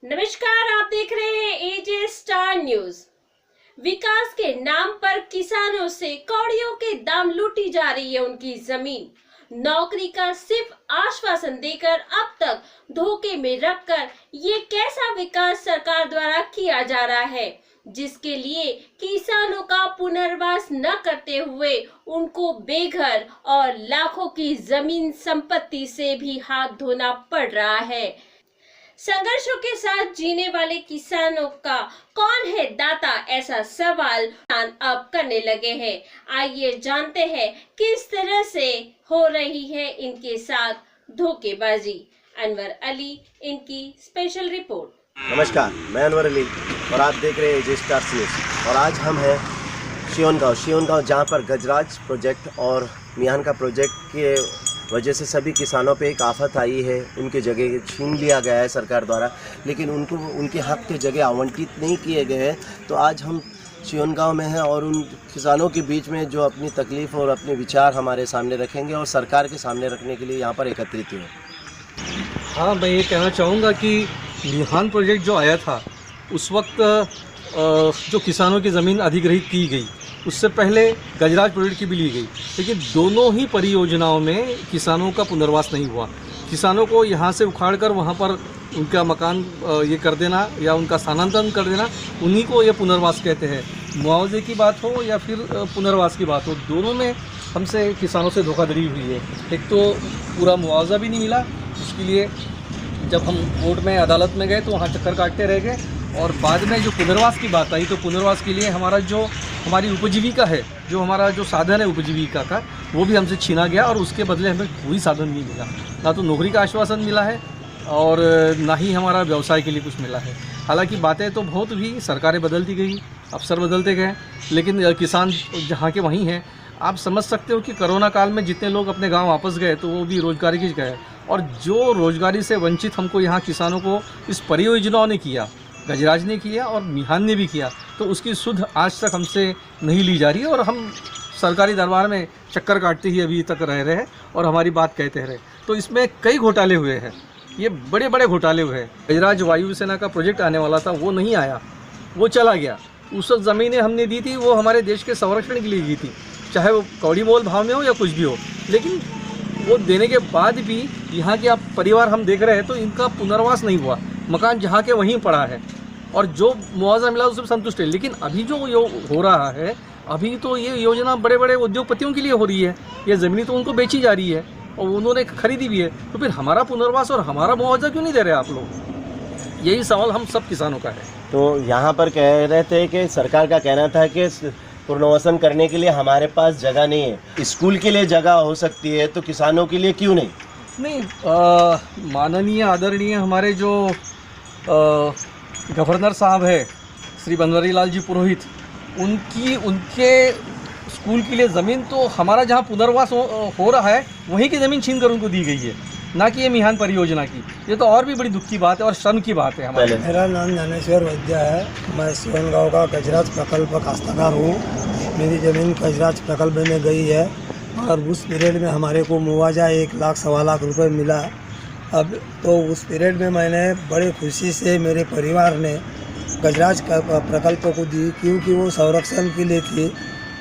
नमस्कार, आप देख रहे हैं एजे स्टार न्यूज। विकास के नाम पर किसानों से कौड़ियों के दाम लूटी जा रही है उनकी जमीन। नौकरी का सिर्फ आश्वासन देकर अब तक धोखे में रखकर ये कैसा विकास सरकार द्वारा किया जा रहा है, जिसके लिए किसानों का पुनर्वास न करते हुए उनको बेघर और लाखों की जमीन संपत्ति से भी हाथ धोना पड़ रहा है। संघर्षों के साथ जीने वाले किसानों का कौन है दाता, ऐसा सवाल अब करने लगे हैं। आइए जानते हैं किस तरह से हो रही है इनके साथ धोखेबाजी। अनवर अली, इनकी स्पेशल रिपोर्ट। नमस्कार, मैं अनवर अली और आप देख रहे हैं एजे स्टार न्यूज। और आज हम हैं शियोनगांव, जहां पर गजराज प्रोजेक्ट और मियान का प्रोजेक्ट के वजह से सभी किसानों पे एक आफत आई है। उनके जगह छीन लिया गया है सरकार द्वारा, लेकिन उनको उनके हक के जगह आवंटित नहीं किए गए हैं। तो आज हम शियोनगांव में हैं और उन किसानों के बीच में जो अपनी तकलीफ़ और अपने विचार हमारे सामने रखेंगे और सरकार के सामने रखने के लिए यहाँ पर एकत्रित हुए। हाँ, मैं ये कहना चाहूँगा कि मियान प्रोजेक्ट जो आया था उस वक्त जो किसानों की ज़मीन अधिग्रहित की गई, उससे पहले गजराज प्रोजेक्ट की भी ली गई, लेकिन दोनों ही परियोजनाओं में किसानों का पुनर्वास नहीं हुआ। किसानों को यहाँ से उखाड़कर वहाँ पर उनका मकान ये कर देना या उनका स्थानांतरण कर देना, उन्हीं को ये पुनर्वास कहते हैं। मुआवजे की बात हो या फिर पुनर्वास की बात हो, दोनों में हमसे किसानों से धोखाधड़ी हुई है। एक तो पूरा मुआवजा भी नहीं मिला, उसके लिए जब हम कोर्ट में अदालत में गए तो वहाँ चक्कर काटते रह गए, और बाद में जो पुनर्वास की बात आई तो पुनर्वास के लिए हमारी उपजीविका है, जो हमारा जो साधन है उपजीविका का, वो भी हमसे छीना गया और उसके बदले हमें कोई साधन नहीं मिला। ना तो नौकरी का आश्वासन मिला है और ना ही हमारा व्यवसाय के लिए कुछ मिला है। हालांकि बातें तो बहुत हुई, सरकारें बदलती गई, अफसर बदलते गए, लेकिन किसान जहाँ के वहीं हैं। आप समझ सकते हो कि कोरोना काल में जितने लोग अपने गाँव वापस गए तो वो भी रोजगारी की गए, और जो रोजगारी से वंचित हमको यहाँ किसानों को इस परियोजनाओं ने किया, गजराज ने किया और मियान ने भी किया, तो उसकी सुध आज तक हमसे नहीं ली जा रही है और हम सरकारी दरबार में चक्कर काटते ही अभी तक रह रहे हैं और हमारी बात कहते रहे। तो इसमें कई घोटाले हुए हैं, ये बड़े बड़े घोटाले हुए हैं। गजराज वायुसेना का प्रोजेक्ट आने वाला था, वो नहीं आया, वो चला गया। उस वक्त ज़मीनें हमने दी थी, वो हमारे देश के संरक्षण के लिए दी थी, चाहे वो कौड़ी मोल भाव में हो या कुछ भी हो, लेकिन वो देने के बाद भी यहाँ के आप परिवार हम देख रहे हैं तो इनका पुनर्वास नहीं हुआ। मकान जहाँ के वहीं पड़ा है और जो मुआवजा मिला उससे संतुष्ट है। लेकिन अभी जो हो रहा है, अभी तो ये योजना बड़े बड़े उद्योगपतियों के लिए हो रही है, ये ज़मीनी तो उनको बेची जा रही है और उन्होंने खरीदी भी है, तो फिर हमारा पुनर्वास और हमारा मुआवजा क्यों नहीं दे रहे आप लोग? यही सवाल हम सब किसानों का है। तो यहाँ पर कह रहे थे कि सरकार का कहना था कि पुनर्वासन करने के लिए हमारे पास जगह नहीं है। स्कूल के लिए जगह हो सकती है तो किसानों के लिए क्यों नहीं? नहीं, माननीय आदरणीय हमारे जो गवर्नर साहब है श्री बनवारी लाल जी पुरोहित, उनके स्कूल के लिए ज़मीन तो हमारा जहाँ पुनर्वास हो रहा है वहीं की ज़मीन छीन कर उनको दी गई है, ना कि ये मियान परियोजना की। ये तो और भी बड़ी दुख की बात है और शर्म की बात है हमारे। मेरा नाम ज्ञानेश्वर वैद्य है। मैं शियोनगांव का गजराज प्रकल्प काश्तकार हूँ। मेरी ज़मीन गजराज प्रकल्प में गई है और उस पीरियड में हमारे को मुआवजा 1 लाख सवा लाख रुपए मिला। अब तो उस पीरियड में मैंने बड़ी खुशी से मेरे परिवार ने गजराज प्रकल्प को दी, क्योंकि वो संरक्षण के लिए थी।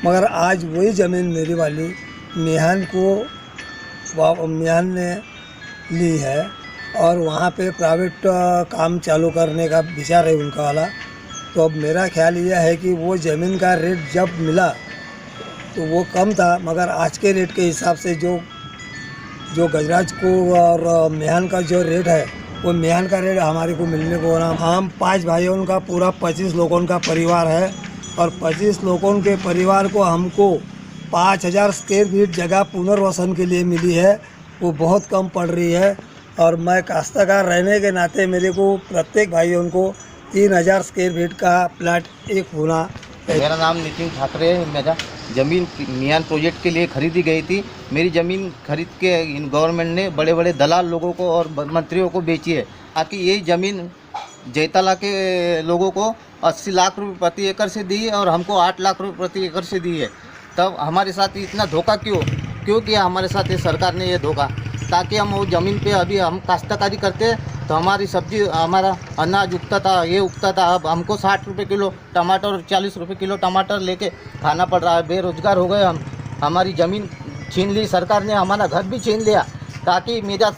मगर आज वही ज़मीन मेरी वाली मियान ने ली है और वहाँ पे प्राइवेट काम चालू करने का विचार है उनका वाला। तो अब मेरा ख्याल यह है कि वो ज़मीन का रेट जब मिला तो वो कम था, मगर आज के रेट के हिसाब से जो गजराज को और मियान का जो रेट है, वो मियान का रेट हमारे को मिलने को ना। हम 5 भाइयों का पूरा 25 लोगों का परिवार है और 25 लोगों के परिवार को हमको 5000 स्क्वायर फीट जगह पुनर्वसन के लिए मिली है, वो बहुत कम पड़ रही है। और मैं काश्तकार रहने के नाते मेरे को प्रत्येक भाइयों को 3000 स्क्वायर फीट का प्लाट एक होना। मेरा नाम नितिन ठाकरे है। मेरा ज़मीन मियान प्रोजेक्ट के लिए खरीदी गई थी। मेरी ज़मीन खरीद के इन गवर्नमेंट ने बड़े बड़े दलाल लोगों को और मंत्रियों को बेची है, ताकि यही ज़मीन जैताला के लोगों को 80 लाख रुपये प्रति एकड़ से दी है और हमको 8 लाख रुपये प्रति एकड़ से दी है। तब हमारे साथ इतना धोखा क्यों किया हमारे साथ ये सरकार ने ये धोखा, ताकि हम वो ज़मीन पे अभी हम काश्तकारी करते तो हमारी सब्जी हमारा अनाज उगता था, ये उगता था। अब हमको 60 रुपये किलो टमाटर और 40 रुपये किलो टमाटर लेके खाना पड़ रहा है। बेरोजगार हो गए हम। हमारी ज़मीन छीन ली सरकार ने, हमारा घर भी छीन लिया, ताकि मेरा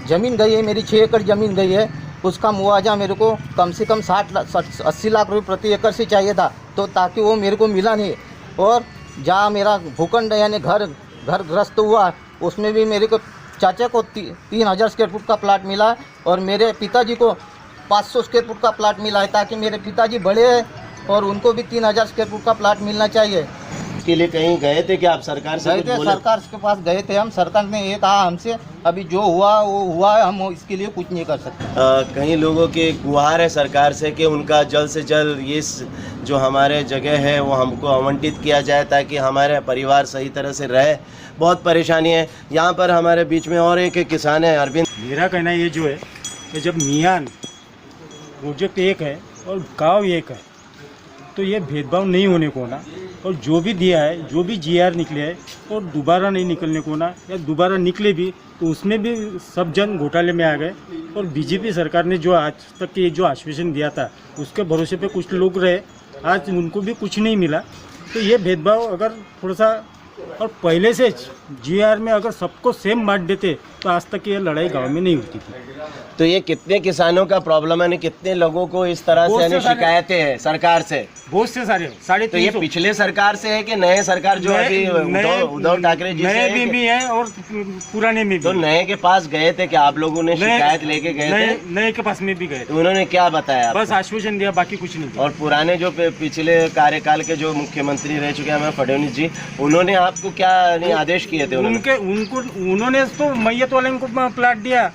ज़मीन गई है, मेरी 6 एकड़ ज़मीन गई है, उसका मुआवजा मेरे को कम से कम 80 लाख रुपये प्रति एकड़ से चाहिए था, तो ताकि वो मेरे को मिला नहीं। और जहाँ मेरा भूखंड यानी घर ग्रस्त हुआ, उसमें भी मेरे को चाचा को 3000 स्क्वायर फुट का प्लाट मिला और मेरे पिताजी को 500 स्क्वायर फुट का प्लाट मिला है, ताकि मेरे पिताजी बड़े हैं और उनको भी 3000 स्क्वायर फुट का प्लाट मिलना चाहिए। इसके लिए कहीं गए थे कि आप सरकार से गए कुछ थे, बोले? सरकार के पास गए थे हम। सरकार ने ये कहा हमसे, अभी जो हुआ वो हुआ है, हम इसके लिए कुछ नहीं कर सकते। कई लोगों की गुहार है सरकार से कि उनका जल्द से जल्द ये जो हमारे जगह है वो हमको आवंटित किया जाए, ताकि हमारे परिवार सही तरह से रहे। बहुत परेशानी है। यहाँ पर हमारे बीच में और एक किसान है, अरविंद। मेरा कहना ये जो है कि जब मियान प्रोजेक्ट एक है और गांव एक है, तो ये भेदभाव नहीं होने को ना, और जो भी दिया है, जो भी GR निकले है और दोबारा नहीं निकलने को ना, या दोबारा निकले भी तो उसमें भी सब जन घोटाले में आ गए। और बीजेपी सरकार ने जो आज तक के जो आश्वासन दिया था, उसके भरोसे पे कुछ लोग रहे, आज उनको भी कुछ नहीं मिला। तो ये भेदभाव अगर थोड़ा सा, और पहले से GR में अगर सबको सेम बांट देते तो आज तक ये लड़ाई गांव में नहीं होती थी। तो ये कितने किसानों का प्रॉब्लम है, कितने लोगों को इस तरह से यानी शिकायतें हैं सरकार से? बहुत से सारे 350। तो ये पिछले सरकार से है कि नए सरकार जो अभी उद्धव ठाकरे जी से नए है भी है और पुराने में भी। तो नए के पास गए थे क्या आप लोगों ने? शिकायत लेके गए थे? नए के पास में भी गए, तो उन्होंने क्या बताया? बस आश्वासन दिया, बाकी कुछ नहीं दिया। और पुराने जो पिछले कार्यकाल के जो मुख्यमंत्री रह चुके हैं फडणवीस जी, उन्होंने आपको क्या नहीं आदेश किए थे? उन्होंने तो मैयत वाले को प्लाट दिया।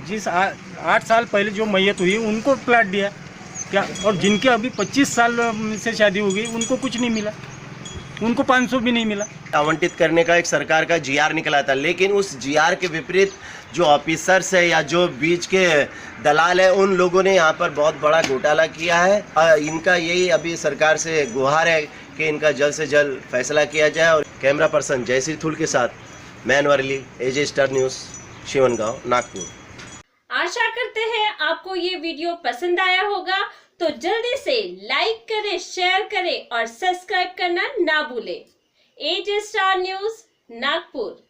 जिस 8 साल पहले जो मैयत हुई उनको प्लाट दिया क्या, और जिनके अभी 25 साल से शादी हो गई उनको कुछ नहीं मिला, उनको 500 भी नहीं मिला। आवंटित करने का एक सरकार का GR निकला था, लेकिन उस GR के विपरीत जो ऑफिसर्स है या जो बीच के दलाल है, उन लोगों ने यहाँ पर बहुत बड़ा घोटाला किया है। इनका यही अभी सरकार से गुहार है कि इनका जल्द से जल्द फैसला किया जाए। और कैमरा पर्सन जयश्री थुल के साथ मैं Worli, AJ star news, शिवनगांव, Nagpur. आशा करते हैं आपको ये वीडियो पसंद आया होगा, तो जल्दी से लाइक करें, शेयर करें और सब्सक्राइब करना ना भूलें। AJ star news, Nagpur.